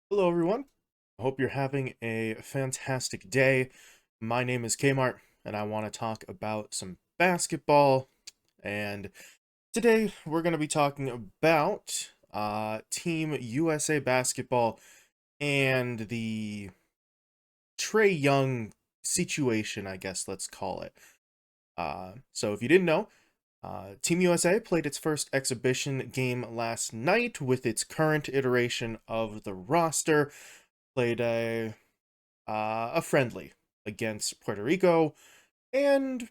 Hello, everyone. I hope you're having a fantastic day. My name is Kmart, and I want to talk about some basketball. And today we're going to be talking about Team USA basketball and the Trae Young situation, I guess let's call it. So if you didn't know, Team USA played its first exhibition game last night with its current iteration of the roster. Played a friendly against Puerto Rico, and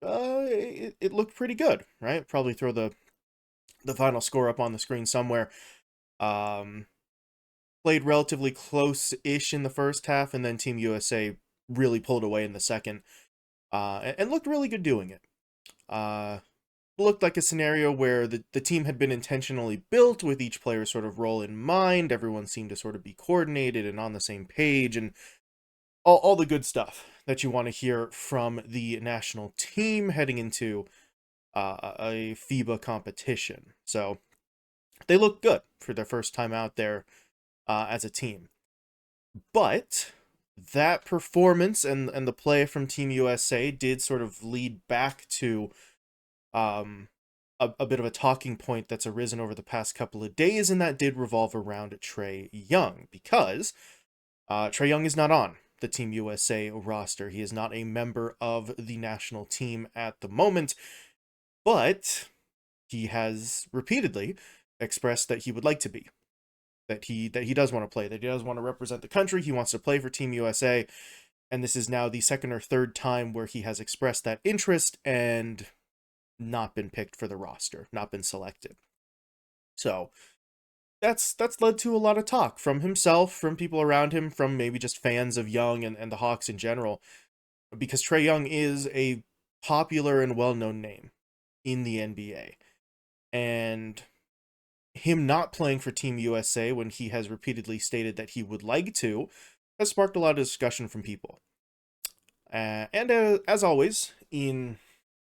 it looked pretty good, right? Probably throw the final score up on the screen somewhere. Um, Played relatively close-ish in the first half, and then Team USA really pulled away in the second, and looked really good doing it. Uh, Looked like a scenario where the team had been intentionally built with each player's sort of role in mind. Everyone seemed to sort of be coordinated and on the same page, and all the good stuff that you want to hear from the national team heading into a FIBA competition. So they look good for their first time out there as a team. But that performance and the play from Team USA did sort of lead back to um, a bit of a talking point that's arisen over the past couple of days, and that did revolve around Trae Young because Trae Young is not on the Team USA roster. He is not a member of the national team at the moment, but he has repeatedly expressed that he would like to be, that he does want to play, that he does want to represent the country. He wants to play for Team USA, and this is now the second or third time where he has expressed that interest and not been picked for the roster, not been selected. So that's led to a lot of talk from himself, from people around him, from maybe just fans of Young and the Hawks in general, because Trae Young is a popular and well-known name in the NBA. And him not playing for Team USA when he has repeatedly stated that he would like to has sparked a lot of discussion from people. And as always, in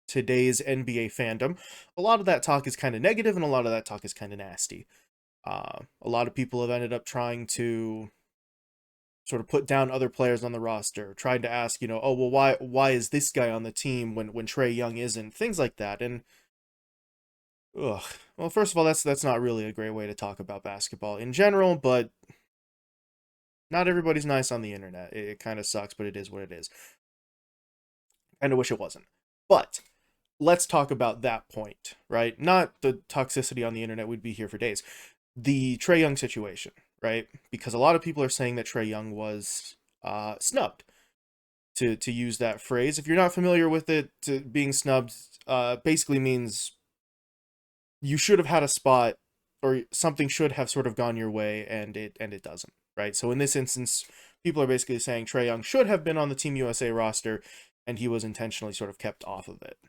today's NBA fandom, a lot of that talk is kind of negative and a lot of that talk is kind of nasty. A lot of people have ended up trying to sort of put down other players on the roster, trying to ask, oh well, why is this guy on the team when Trae Young isn't, things like that. And ugh, well, first of all, that's not really a great way to talk about basketball in general, but not everybody's nice on the internet. It kind of sucks, but it is what it is. Kind of wish it wasn't. But let's talk about that point, right? Not the toxicity on the internet. We'd be here for days. The Trae Young situation, right? Because a lot of people are saying that Trae Young was snubbed, to use that phrase. If you're not familiar with it, being snubbed basically means you should have had a spot or something should have sort of gone your way and it doesn't, right? So in this instance, people are basically saying Trae Young should have been on the Team USA roster and he was intentionally sort of kept off of it.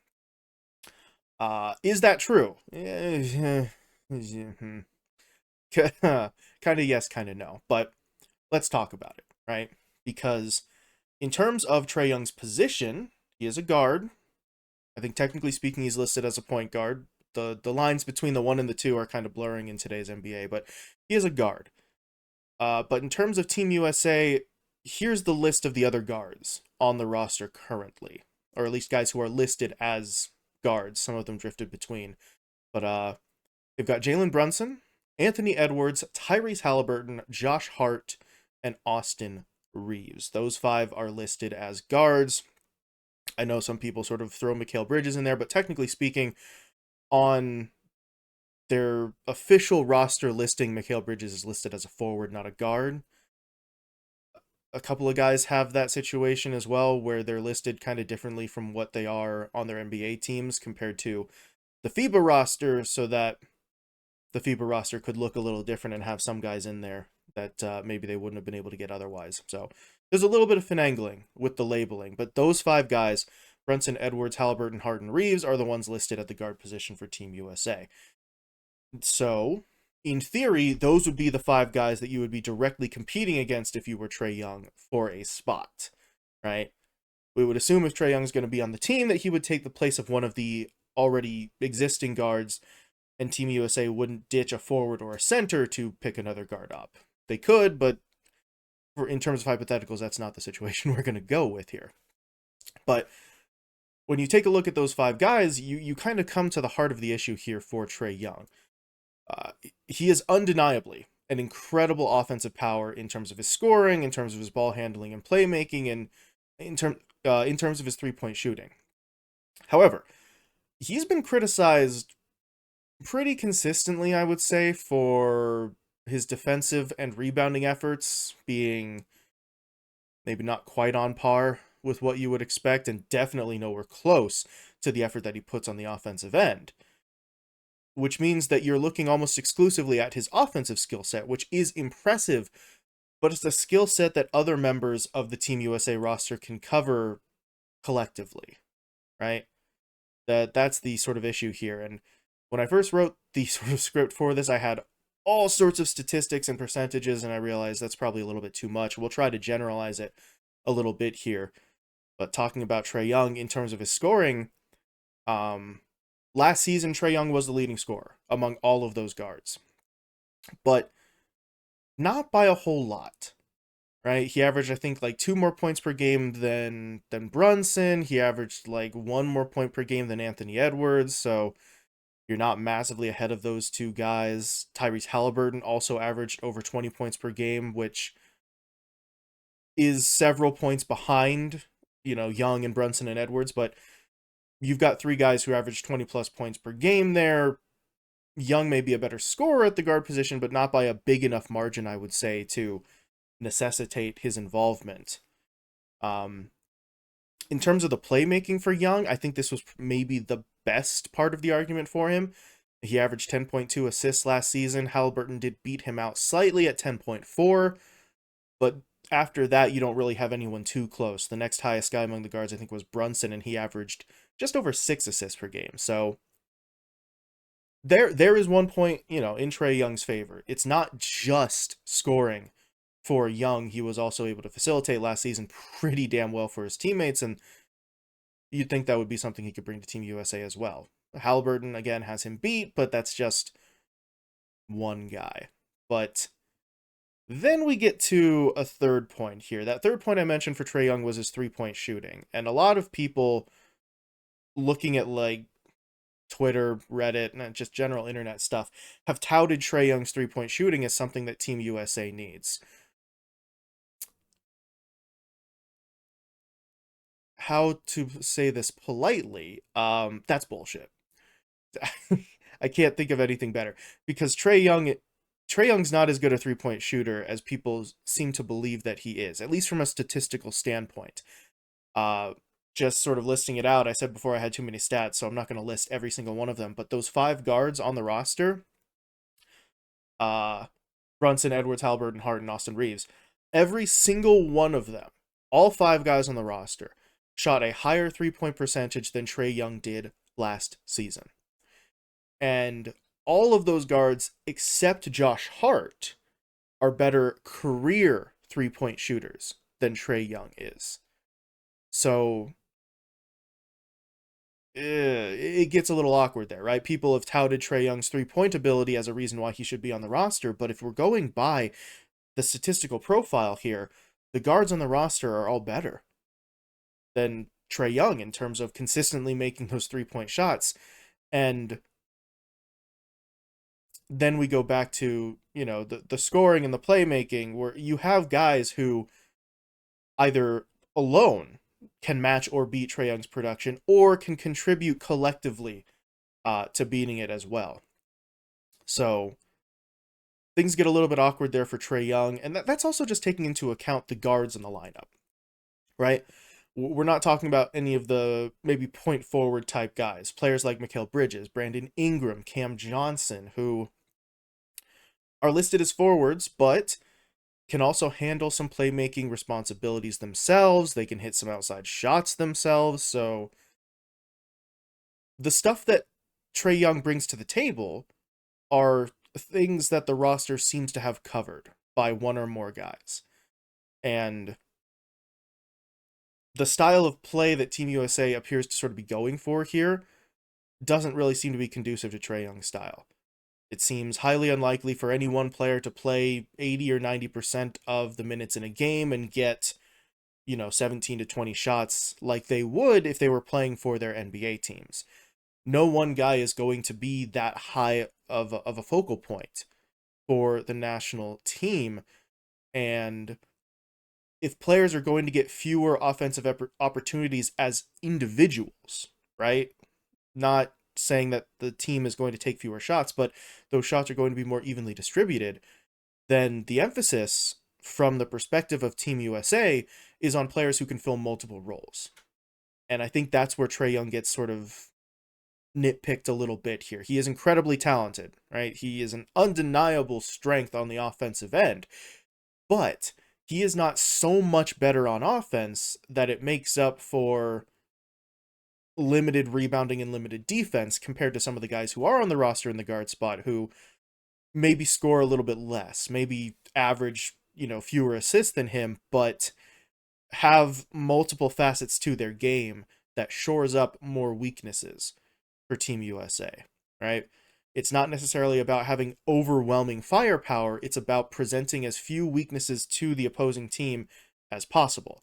Is that true? Kind of yes, kind of no. But let's talk about it, right? Because in terms of Trae Young's position, he is a guard. I think technically speaking, he's listed as a point guard. The lines between the one and the two are kind of blurring in today's NBA, but he is a guard. But in terms of Team USA, here's the list of the other guards on the roster currently, or at least guys who are listed as guards. Some of them drifted between, but they've got Jalen Brunson, Anthony Edwards, Tyrese Halliburton, Josh Hart, and Austin Reeves. Those five are listed as guards. I know some people sort of throw Mikal Bridges in there, but technically speaking, on their official roster listing, Mikal Bridges is listed as a forward, not a guard. A couple of guys have that situation as well, where they're listed kind of differently from what they are on their NBA teams compared to the FIBA roster, so that the FIBA roster could look a little different and have some guys in there that maybe they wouldn't have been able to get otherwise. So there's a little bit of finagling with the labeling, but those five guys, Brunson, Edwards, Halliburton, Hart, and Reeves, are the ones listed at the guard position for Team USA. So, in theory, those would be the five guys that you would be directly competing against if you were Trae Young for a spot, right? We would assume if Trae Young is going to be on the team that he would take the place of one of the already existing guards, and Team USA wouldn't ditch a forward or a center to pick another guard up. they could, but in terms of hypotheticals, that's not the situation we're going to go with here. But when you take a look at those five guys, you kind of come to the heart of the issue here for Trae Young. He is undeniably an incredible offensive power in terms of his scoring, in terms of his ball handling and playmaking, and in terms of his 3-point shooting. However, he's been criticized pretty consistently, I would say, for his defensive and rebounding efforts being maybe not quite on par with what you would expect, and definitely nowhere close to the effort that he puts on the offensive end. Which means that you're looking almost exclusively at his offensive skill set, which is impressive, but it's a skill set that other members of the Team USA roster can cover collectively, right? That's the sort of issue here. And when I first wrote the sort of script for this, I had all sorts of statistics and percentages, and I realized that's probably a little bit too much. We'll try to generalize it a little bit here. But talking about Trae Young in terms of his scoring, last season Trae Young was the leading scorer among all of those guards. But not by a whole lot, right? He averaged, I think, like 2 more points per game than Brunson. He averaged like 1 more point per game than Anthony Edwards. So you're not massively ahead of those two guys. Tyrese Halliburton also averaged over 20 points per game, which is several points behind, Young and Brunson and Edwards. But you've got 3 guys who average 20 plus points per game there. Young may be a better scorer at the guard position, but not by a big enough margin, I would say, to necessitate his involvement. In terms of the playmaking for Young, I think this was maybe the best part of the argument for him. He averaged 10.2 assists last season. Halliburton did beat him out slightly at 10.4, but after that, you don't really have anyone too close. The next highest guy among the guards, I think, was Brunson, and he averaged just over 6 assists per game. So there is one point, in Trae Young's favor. It's not just scoring for Young. He was also able to facilitate last season pretty damn well for his teammates, and you'd think that would be something he could bring to Team USA as well. Halliburton, again, has him beat, but that's just one guy. But then we get to a third point here. That third point I mentioned for Trae Young was his 3-point shooting. And a lot of people looking at like Twitter, Reddit, and just general internet stuff have touted Trae Young's 3-point shooting as something that Team USA needs. How to say this politely? That's bullshit. I can't think of anything better, because Trae Young's not as good a 3-point shooter as people seem to believe that he is, at least from a statistical standpoint. Just sort of listing it out, I said before I had too many stats, so I'm not going to list every single one of them, but those 5 guards on the roster, Brunson, Edwards, Halliburton, Harden, Austin Reeves, every single one of them, all 5 guys on the roster, shot a higher 3-point percentage than Trae Young did last season. And all of those guards, except Josh Hart, are better career 3-point shooters than Trae Young is. So it gets a little awkward there, right? People have touted Trae Young's 3-point ability as a reason why he should be on the roster, but if we're going by the statistical profile here, the guards on the roster are all better than Trae Young in terms of consistently making those 3-point shots. And then we go back to, the scoring and the playmaking, where you have guys who either alone can match or beat Trae Young's production, or can contribute collectively to beating it as well. So things get a little bit awkward there for Trae Young, and that's also just taking into account the guards in the lineup, right? We're not talking about any of the maybe point forward type guys, players like Mikal Bridges, Brandon Ingram, Cam Johnson, who are listed as forwards, but can also handle some playmaking responsibilities themselves. They can hit some outside shots themselves. So the stuff that Trae Young brings to the table are things that the roster seems to have covered by one or more guys. And the style of play that Team USA appears to sort of be going for here doesn't really seem to be conducive to Trae Young's style. It seems highly unlikely for any one player to play 80 or 90% of the minutes in a game and get, 17 to 20 shots like they would if they were playing for their NBA teams. No one guy is going to be that high of a focal point for the national team. And if players are going to get fewer offensive opportunities as individuals, right? Not saying that the team is going to take fewer shots, but those shots are going to be more evenly distributed, then the emphasis from the perspective of Team USA is on players who can fill multiple roles. And I think that's where Trae Young gets sort of nitpicked a little bit here. He is incredibly talented, right? He is an undeniable strength on the offensive end, but he is not so much better on offense that it makes up for limited rebounding and limited defense compared to some of the guys who are on the roster in the guard spot who maybe score a little bit less, maybe average, fewer assists than him, but have multiple facets to their game that shores up more weaknesses for Team USA, right? It's not necessarily about having overwhelming firepower, it's about presenting as few weaknesses to the opposing team as possible.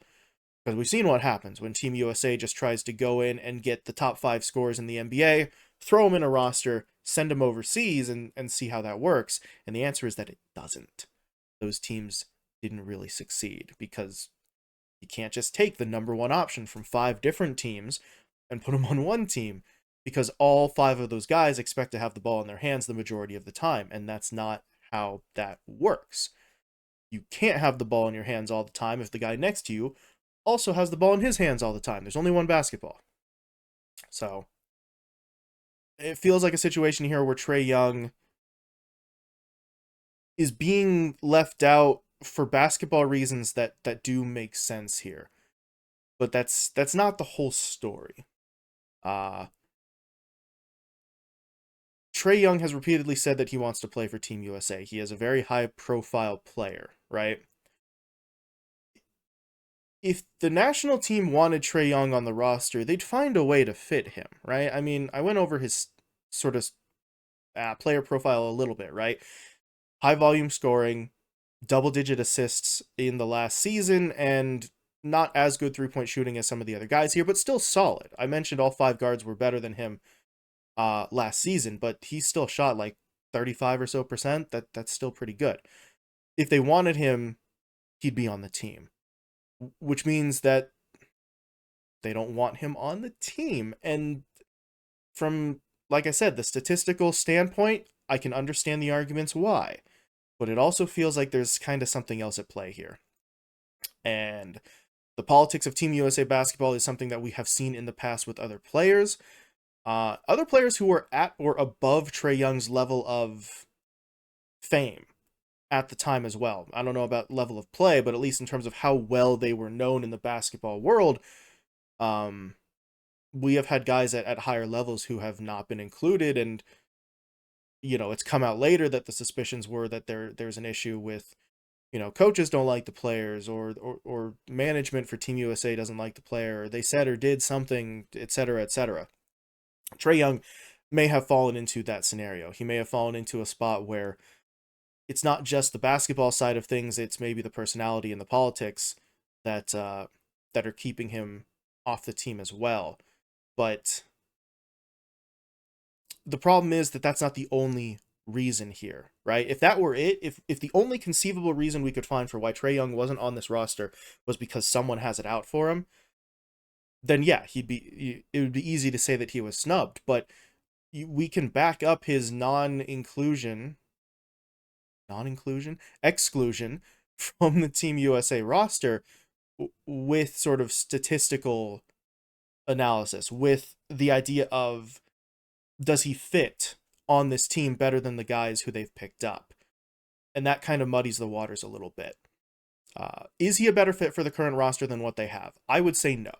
Because we've seen what happens when Team USA just tries to go in and get the top 5 scorers in the NBA, throw them in a roster, send them overseas, and see how that works. And the answer is that it doesn't. Those teams didn't really succeed because you can't just take the number one option from 5 different teams and put them on one team, because all 5 of those guys expect to have the ball in their hands the majority of the time, and that's not how that works. You can't have the ball in your hands all the time if the guy next to you also has the ball in his hands all the time. There's only one basketball. So it feels like a situation here where Trae Young is being left out for basketball reasons that do make sense here. But that's not the whole story. Trae Young has repeatedly said that he wants to play for Team USA. He is a very high profile player, right? If the national team wanted Trae Young on the roster, they'd find a way to fit him, right? I mean, I went over his sort of player profile a little bit, right? High volume scoring, double digit assists in the last season, and not as good 3-point shooting as some of the other guys here, but still solid. I mentioned all 5 guards were better than him last season, but he still shot like 35 or so percent. That's still pretty good. If they wanted him, he'd be on the team, which means that they don't want him on the team. And from, like I said, the statistical standpoint, I can understand the arguments why, but it also feels like there's kind of something else at play here. And the politics of Team USA basketball is something that we have seen in the past with other players. Other players who were at or above Trae Young's level of fame at the time as well. I don't know about level of play, but at least in terms of how well they were known in the basketball world, we have had guys at higher levels who have not been included, and it's come out later that the suspicions were that there's an issue with, coaches don't like the players, or management for Team USA doesn't like the player, or they said or did something, etc., etc. Trae Young may have fallen into that scenario. He may have fallen into a spot where it's not just the basketball side of things, it's maybe the personality and the politics that that are keeping him off the team as well. But the problem is that that's not the only reason here, right? If that were it, if the only conceivable reason we could find for why Trae Young wasn't on this roster was because someone has it out for him, then yeah, it would be easy to say that he was snubbed, but we can back up his exclusion from the Team USA roster with sort of statistical analysis, with the idea of, does he fit on this team better than the guys who they've picked up? And that kind of muddies the waters a little bit. Is he a better fit for the current roster than what they have? I would say no,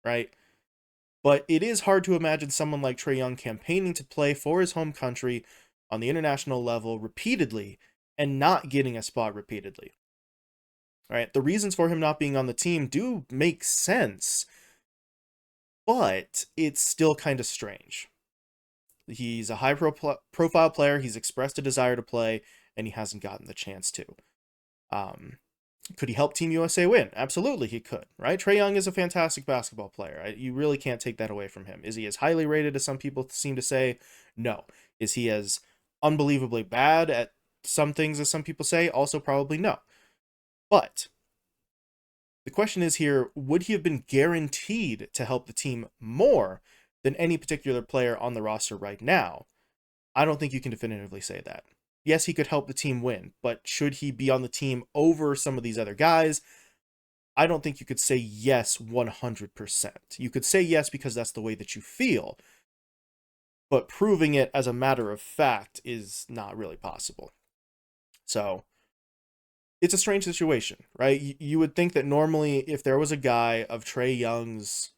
right? But it is hard to imagine someone like Trae Young campaigning to play for his home country on the international level repeatedly and not getting a spot repeatedly. All right, the reasons for him not being on the team do make sense, but it's still kind of strange. He's a high profile player. He's expressed a desire to play, and he hasn't gotten the chance to. Um, could he help Team USA win? Absolutely, he could, right? Trae Young is a fantastic basketball player. You really can't take that away from him. Is he as highly rated as some people seem to say? No. Is he as unbelievably bad at some things as some people say? Also, probably no. But the question is here, would he have been guaranteed to help the team more than any particular player on the roster right now? I don't think you can definitively say that. Yes, he could help the team win, but should he be on the team over some of these other guys? I don't think you could say yes 100%. You could say yes because that's the way that you feel, but proving it as a matter of fact is not really possible. So it's a strange situation, right? You would think that normally if there was a guy of Trae Young's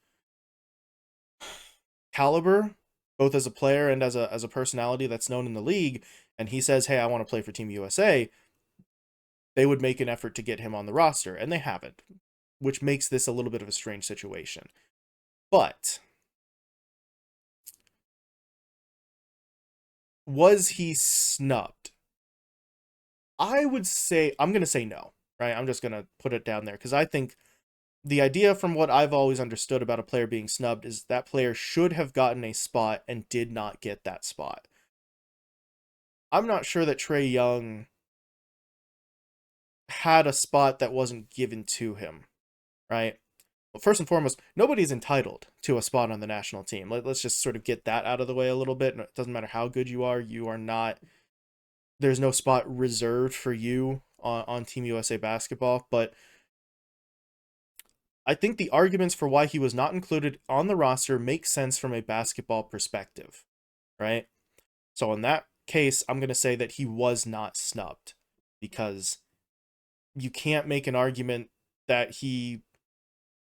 caliber, both as a player and as a personality that's known in the league, and he says, "Hey, I want to play for Team USA," they would make an effort to get him on the roster, and they haven't, which makes this a little bit of a strange situation. But was he snubbed? I would say, I'm going to say no, right? I'm just going to put it down there because I think the idea from what I've always understood about a player being snubbed is that player should have gotten a spot and did not get that spot. I'm not sure that Trae Young had a spot that wasn't given to him, right? Well, first and foremost, nobody's entitled to a spot on the national team. Let's just sort of get that out of the way a little bit. It doesn't matter how good you are not, there's no spot reserved for you on Team USA basketball. But I think the arguments for why he was not included on the roster make sense from a basketball perspective, right? So in that case, I'm going to say that he was not snubbed because you can't make an argument that he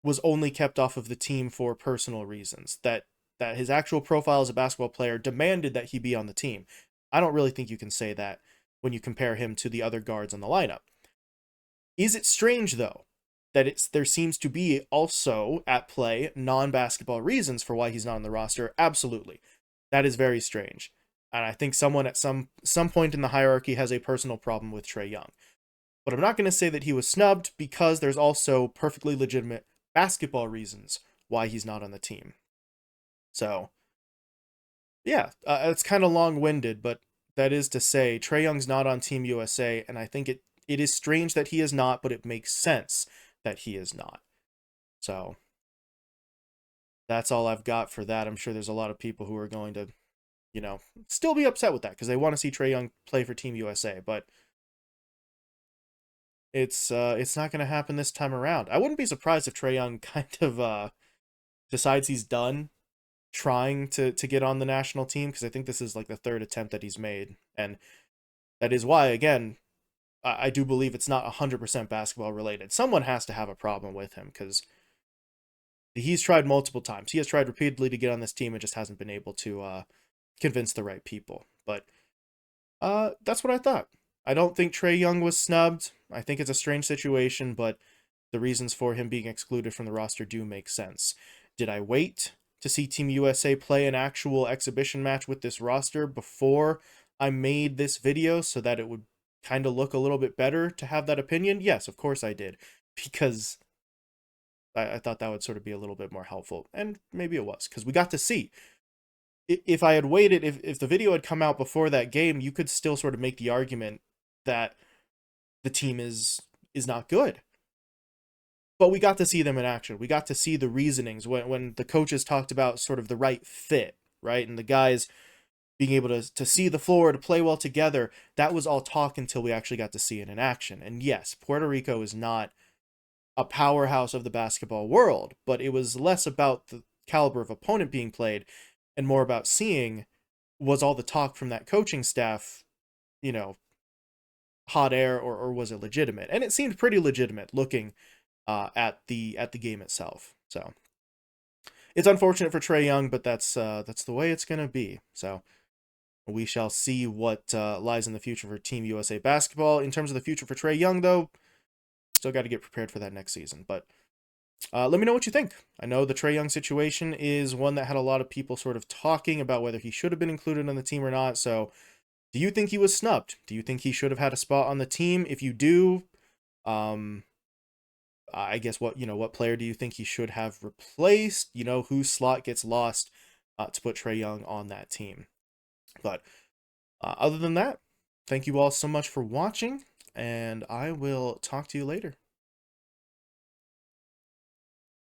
was only kept off of the team for personal reasons, that his actual profile as a basketball player demanded that he be on the team. I don't really think you can say that when you compare him to the other guards on the lineup. Is it strange, though, that there seems to be also at play non-basketball reasons for why he's not on the roster? Absolutely. That is very strange. And I think someone at some point in the hierarchy has a personal problem with Trae Young. But I'm not going to say that he was snubbed because there's also perfectly legitimate basketball reasons why he's not on the team. So, yeah, it's kind of long-winded, but that is to say, Trae Young's not on Team USA, and I think it is strange that he is not, but it makes sense that he is not. So, that's all I've got for that. I'm sure there's a lot of people who are going to, still be upset with that because they want to see Trae Young play for Team USA, but it's not going to happen this time around. I wouldn't be surprised if Trae Young kind of decides he's done trying to get on the national team because I think this is like the third attempt that he's made, and that is why, again, I do believe it's not 100% basketball related. Someone has to have a problem with him because he's tried multiple times. He has tried repeatedly to get on this team and just hasn't been able to convince the right people. But that's what I thought. I don't think Trae Young was snubbed. I think it's a strange situation, but the reasons for him being excluded from the roster do make sense. Did I wait to see Team USA play an actual exhibition match with this roster before I made this video so that it would kind of look a little bit better to have that opinion? Yes, of course I did, because I thought that would sort of be a little bit more helpful, and maybe it was, because we got to see. If I had waited, if the video had come out before that game, you could still sort of make the argument that the team is not good. But we got to see them in action. We got to see the reasonings when the coaches talked about sort of the right fit, right? And the guys being able to see the floor, to play well together. That was all talk until we actually got to see it in action. And yes, Puerto Rico is not a powerhouse of the basketball world, but it was less about the caliber of opponent being played and more about seeing, was all the talk from that coaching staff, hot air, or was it legitimate? And it seemed pretty legitimate looking at the game itself. So it's unfortunate for Trae Young, but that's the way it's gonna be. So we shall see what lies in the future for Team USA basketball. In terms of the future for Trae Young, though, still got to get prepared for that next season. But Let me know what you think. I know the Trae Young situation is one that had a lot of people sort of talking about whether he should have been included on the team or not. So, do you think he was snubbed? Do you think he should have had a spot on the team? If you do, um, I guess what player do you think he should have replaced? Whose slot gets lost to put Trae Young on that team. But other than that, thank you all so much for watching, and I will talk to you later.